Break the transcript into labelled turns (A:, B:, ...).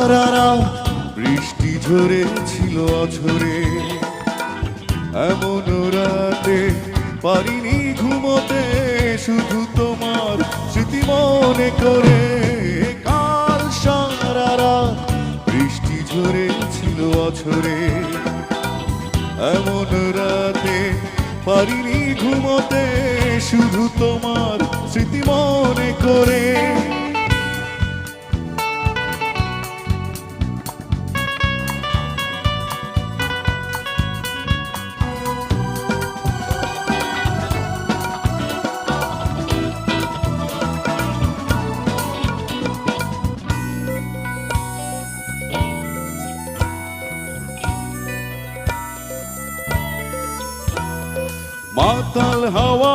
A: সারা রাত বৃষ্টি ঝরেছিল অঝরে, এমন রাতে পারিনি ঘুমোতে, শুধু তোমার স্মৃতি মনে করে। কাল সারা রাত বৃষ্টি ঝরেছিল অঝরে, এমন রাতে পারিনি ঘুমোতে, শুধু তোমার স্মৃতি মনে করে। মাতাল হাওয়া